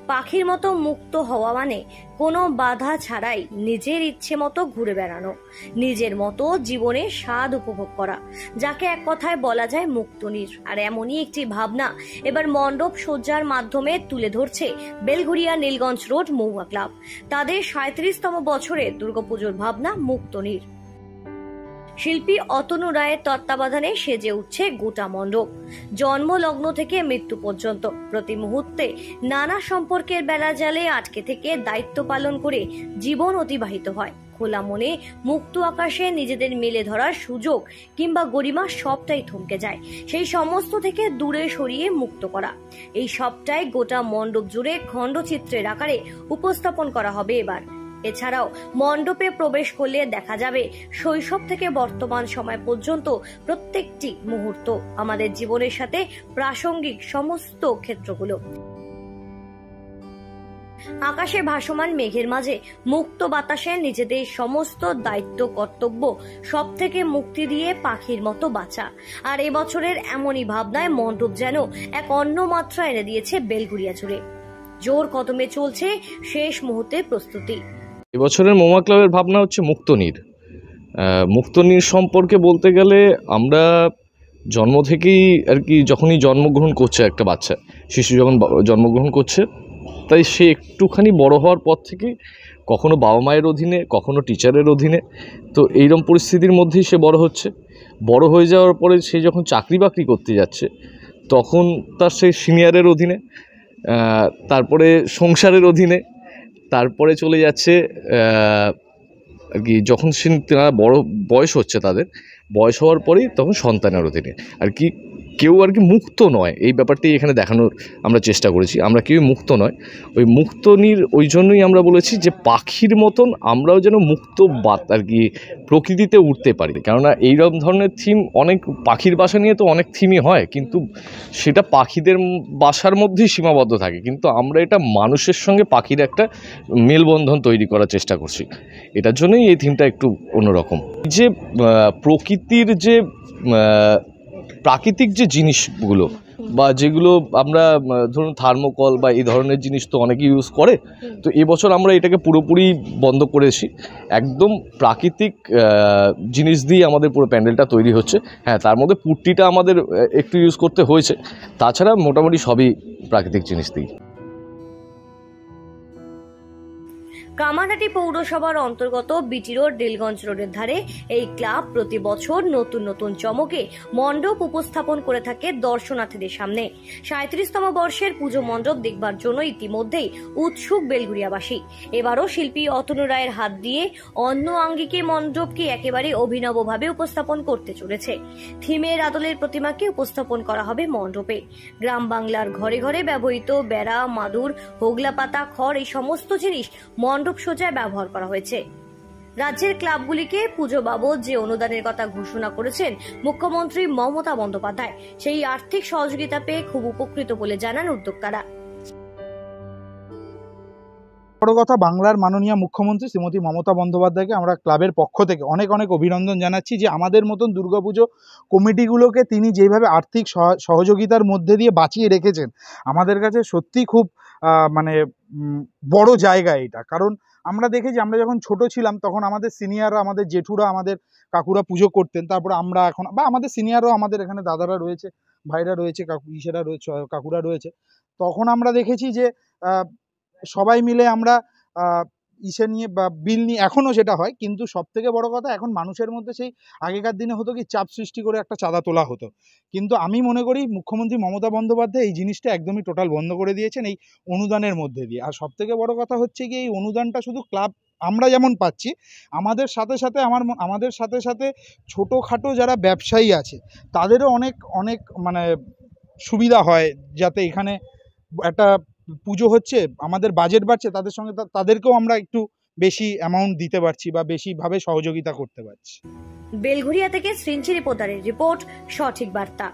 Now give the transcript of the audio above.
পাখির মতো মুক্ত হওয়া মানে কোনো বাধা ছাড়াই নিজের ইচ্ছে মতো ঘুরে বেড়ানো, নিজের মতো জীবনের স্বাদ উপভোগ করা, যাকে এক কথায় বলা যায় মুক্তনীর। আর এমনই একটি ভাবনা এবার মণ্ডপ সজ্জার মাধ্যমে তুলে ধরছে বেলঘরিয়া নীলগঞ্জ রোড মহুয়া ক্লাব। তাদের 37তম বছরে দুর্গাপুজোর ভাবনা মুক্তনীর। শিল্পী অতনু রায়ের তত্ত্বাবধানে সেজে উঠছে গোটা মণ্ডপ। জন্মলগ্ন থেকে মৃত্যু পর্যন্ত প্রতি মুহূর্তে নানা সম্পর্কের বেলা জালে আটকে থেকে দায়িত্ব পালন করে জীবন অতিবাহিত হয়। খোলা মনে মুক্ত আকাশে নিজেদের মেলে ধরার সুযোগ কিংবা গরিমা সবটাই থমকে যায়। সেই সমস্ত থেকে দূরে সরিয়ে মুক্ত করা, এই সবটাই গোটা মণ্ডপ জুড়ে খণ্ডচিত্রের আকারে উপস্থাপন করা হবে এবার। এছাড়াও মণ্ডপে প্রবেশ করলে দেখা যাবে শৈশব থেকে বর্তমান সময় পর্যন্ত প্রত্যেকটি মুহূর্ত, আমাদের জীবনের সাথে প্রাসঙ্গিক সমস্ত ক্ষেত্রগুলো। আকাশে ভাসমান মেঘের মাঝে মুক্ত বাতাসে নিজেদের সমস্ত দায়িত্ব কর্তব্য সব থেকে মুক্তি দিয়ে পাখির মতো বাঁচা। আর এবছরের এমনই ভাবনায় মণ্ডপ যেন এক অন্য মাত্রা এনে দিয়েছে বেলঘরিয়া জুড়ে। জোর কদমে চলছে শেষ মুহূর্তের প্রস্তুতি। এবছরের মহুয়া ক্লাবের ভাবনা হচ্ছে মুক্তনীর। মুক্তনীর সম্পর্কে বলতে গেলে আমরা জন্ম থেকেই আর কি, যখনই জন্মগ্রহণ করছে একটা বাচ্চা, শিশু যখন জন্মগ্রহণ করছে, তাই সে একটুখানি বড় হওয়ার পর থেকে কখনো বাবা মায়ের অধীনে, কখনো টিচারের অধীনে, তো এইরকম পরিস্থিতির মধ্যেই সে বড় হচ্ছে। বড় হয়ে যাওয়ার পরে সে যখন চাকরি বাকরি করতে যাচ্ছে, তখন তার সে সিনিয়রের অধীনে, তারপরে সংসারের অধীনে, তারপরে চলে যাচ্ছে আর কি যখন তারা বড় বয়স হচ্ছে, তাদের বয়স হওয়ার পরেই তখন সন্তানের অধীনে আর কি। কেউ আর কি মুক্ত নয়, এই ব্যাপারটাই এখানে দেখানোর আমরা চেষ্টা করেছি। আমরা কেউ মুক্ত নয়, ওই মুক্তনীর ওই জন্যই আমরা বলেছি যে পাখির মতন আমরাও যেন মুক্ত আর কি প্রকৃতিতে উঠতে পারি। কেননা এইরকম ধরনের থিম, অনেক পাখির বাসা নিয়ে তো অনেক থিমই হয়, কিন্তু সেটা পাখিদের বাসার মধ্যেই সীমাবদ্ধ থাকে। কিন্তু আমরা এটা মানুষের সঙ্গে পাখির একটা মেলবন্ধন তৈরি করার চেষ্টা করছি। এটার জন্যই এই থিমটা একটু অন্যরকম। যে প্রকৃতির যে প্রাকৃতিক যে জিনিসগুলো বা যেগুলো আমরা ধরুন থার্মোকল বা এই ধরনের জিনিস তো অনেকে ইউজ করে, তো এবছর আমরা এটাকে পুরোপুরি বন্ধ করেছি। একদম প্রাকৃতিক জিনিস দিয়ে আমাদের পুরো প্যান্ডেলটা তৈরি হচ্ছে। হ্যাঁ, তার মধ্যে পুট্টিটা আমাদের একটু ইউজ করতে হয়েছে, তাছাড়া মোটামুটি সবই প্রাকৃতিক জিনিস দিয়ে। কামারহাটি পৌরসভার অন্তর্গত বিটি রোড নীলগঞ্জ রোডের ধারে এই ক্লাব প্রতি বছর নতুন নতুন চমকে মণ্ডপ উপস্থাপন করে থাকে দর্শনার্থীদের সামনে। 37তম বর্ষের পুজো মণ্ডপ দেখবার জন্য ইতিমধ্যেই উৎসুক বেলঘরিয়াবাসী। এবারও শিল্পী অতনু রায়ের হাত দিয়ে অন্য আঙ্গিকে মণ্ডপকে একেবারে অভিনবভাবে উপস্থাপন করতে চলেছে। থিমের আদলের প্রতিমাকে উপস্থাপন করা হবে মণ্ডপে। গ্রাম বাংলার ঘরে ঘরে ব্যবহৃত বেড়া, মাদুর, হোগলা পাতা, খড়, এই সমস্ত জিনিস মণ্ডপ সজ্জায় ব্যবহার করা হয়েছে। রাজ্যের ক্লাবগুলিকে পুজো বাবদ যে অনুদানের কথা ঘোষণা করেছেন মুখ্যমন্ত্রী মমতা বন্দ্যোপাধ্যায়, সেই আর্থিক সহযোগিতা পেয়ে খুব উপকৃত বলে জানান উদ্যোক্তারা। বড় কথা, বাংলার মাননীয় মুখ্যমন্ত্রী শ্রীমতী মমতা বন্দ্যোপাধ্যায়কে আমরা ক্লাবের পক্ষ থেকে অনেক অনেক অভিনন্দন জানাচ্ছি যে আমাদের মতন দুর্গাপুজো কমিটিগুলোকে তিনি যেভাবে আর্থিক সহযোগিতার মধ্যে দিয়ে বাঁচিয়ে রেখেছেন, আমাদের কাছে সত্যি খুব মানে বড় জায়গা এটা। কারণ আমরা দেখেছি, আমরা যখন ছোট ছিলাম তখন আমাদের সিনিয়ররা, আমাদের জেঠুরা, আমাদের কাকুরা পুজো করতেন, তারপরে আমরা এখন বা আমাদের সিনিয়ররাও, আমাদের এখানে দাদারা রয়েছে, ভাইরা রয়েছে, ইসেরা রয়েছে, কাকুরা রয়েছে, তখন আমরা দেখেছি যে সবাই মিলে আমরা ইসে নিয়ে বা বিল নিয়ে, এখনও সেটা হয়, কিন্তু সবথেকে বড় কথা এখন মানুষের মধ্যে সেই আগেকার দিনে হতো কি চাপ সৃষ্টি করে একটা চাঁদা তোলা হতো, কিন্তু আমি মনে করি মুখ্যমন্ত্রী মমতা বন্দ্যোপাধ্যায় এই জিনিসটা একদমই টোটাল বন্ধ করে দিয়েছেন এই অনুদানের মধ্যে দিয়ে। আর সবথেকে বড় কথা হচ্ছে কি, এই অনুদানটা শুধু ক্লাব আমরা যেমন পাচ্ছি, আমাদের সাথে সাথে আমাদের সাথে সাথে ছোটোখাটো যারা ব্যবসায়ী আছে তাদেরও অনেক অনেক মানে সুবিধা হয়, যাতে এখানে একটা পুজো হচ্ছে, আমাদের বাজেট বাড়ছে, তাদের সঙ্গে তাদেরকেও আমরা একটু বেশি অ্যামাউন্ট দিতে পারছি বা বেশিভাবে সহযোগিতা করতে পারছি। বেলঘরিয়া থেকে শ্রীঞ্চি রিপোর্টারের রিপোর্ট, সঠিক বার্তা।